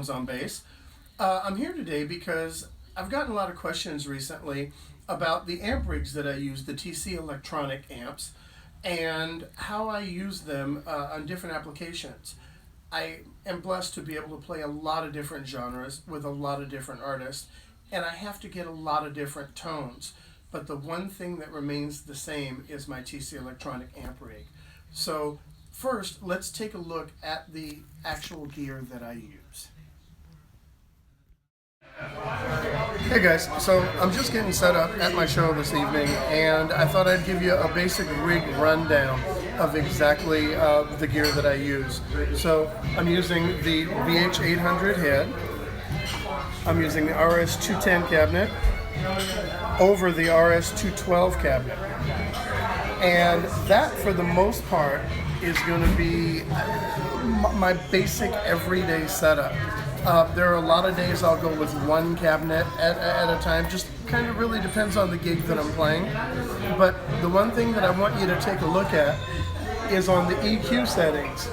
Sounds on Bass. I'm here today because I've gotten a lot of questions recently about the amp rigs that I use, the TC Electronic amps, and how I use them on different applications. I am blessed to be able to play a lot of different genres with a lot of different artists, and I have to get a lot of different tones. But the one thing that remains the same is my TC Electronic amp rig. So first, let's take a look at the actual gear that I use. Hey guys, so I'm just getting set up at my show this evening, and I thought I'd give you a basic rig rundown of exactly the gear that I use. So I'm using the VH800 head, I'm using the RS210 cabinet over the RS212 cabinet, and that for the most part is going to be my basic everyday setup. There are a lot of days I'll go with one cabinet at a time, just kind of really depends on the gig that I'm playing. But the one thing that I want you to take a look at is on the EQ settings.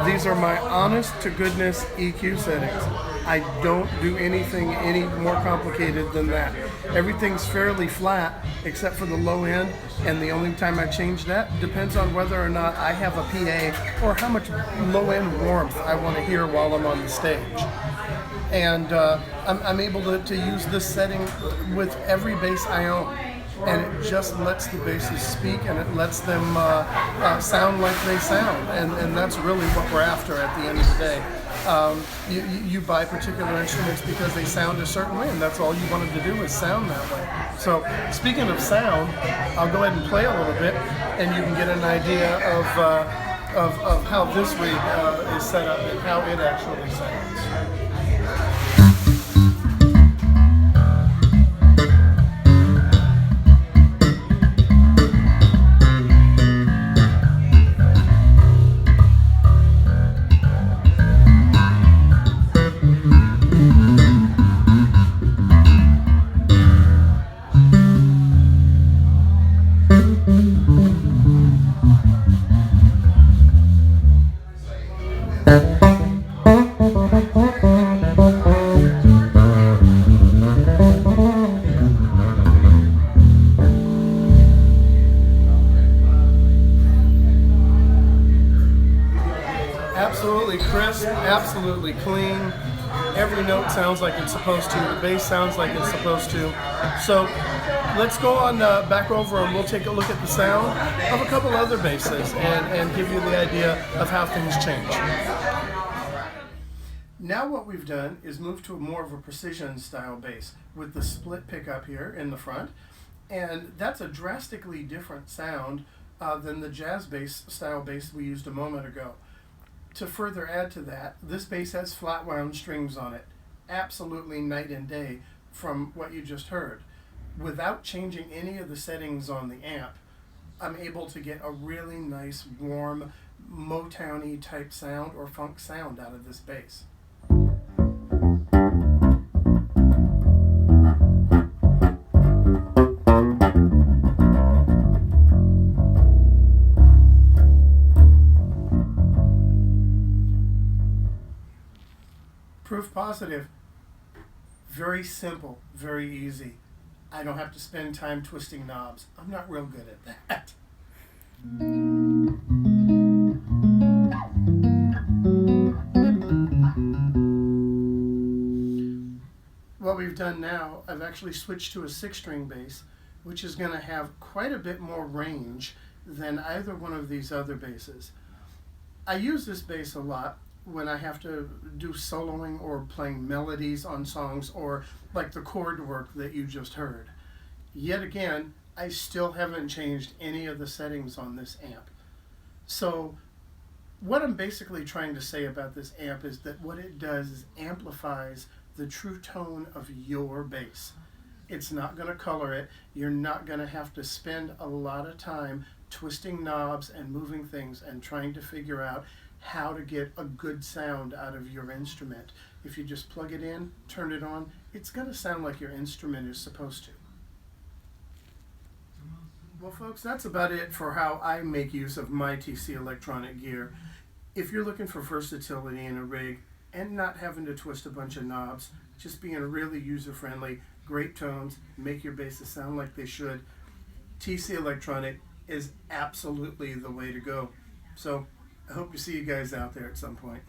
These are my honest to goodness EQ settings. I don't do anything any more complicated than that. Everything's fairly flat except for the low end, and the only time I change that depends on whether or not I have a PA or how much low end warmth I want to hear while I'm on the stage. And I'm able to use this setting with every bass I own. And it just lets the basses speak, and it lets them sound like they sound, and that's really what we're after at the end of the day. You buy particular instruments because they sound a certain way, and that's all you wanted to do is sound that way. So speaking of sound, I'll go ahead and play a little bit, and you can get an idea of how this rig is set up and how it actually sounds. Absolutely crisp, absolutely clean. Every note sounds like it's supposed to. The bass sounds like it's supposed to. So let's go on back over and we'll take a look at the sound of a couple other basses and give you the idea of how things change. Now what we've done is move to more of a precision style bass with the split pickup here in the front, and that's a drastically different sound than the jazz bass style bass we used a moment ago. To further add to that, this bass has flat wound strings on it, absolutely night and day from what you just heard. Without changing any of the settings on the amp, I'm able to get a really nice, warm, Motown-y type sound or funk sound out of this bass. Proof positive, very simple, very easy. I don't have to spend time twisting knobs. I'm not real good at that. What we've done now, I've actually switched to a 6-string bass, which is going to have quite a bit more range than either one of these other basses. I use this bass a lot when I have to do soloing or playing melodies on songs, or like the chord work that you just heard. Yet again, I still haven't changed any of the settings on this amp. So what I'm basically trying to say about this amp is that what it does is amplifies the true tone of your bass. It's not going to color it. You're not going to have to spend a lot of time twisting knobs and moving things and trying to figure out how to get a good sound out of your instrument. If you just plug it in, turn it on, it's going to sound like your instrument is supposed to. Well folks, that's about it for how I make use of my TC Electronic gear. If you're looking for versatility in a rig, and not having to twist a bunch of knobs, just being really user-friendly, great tones, make your basses sound like they should. TC Electronic is absolutely the way to go. So I hope to see you guys out there at some point.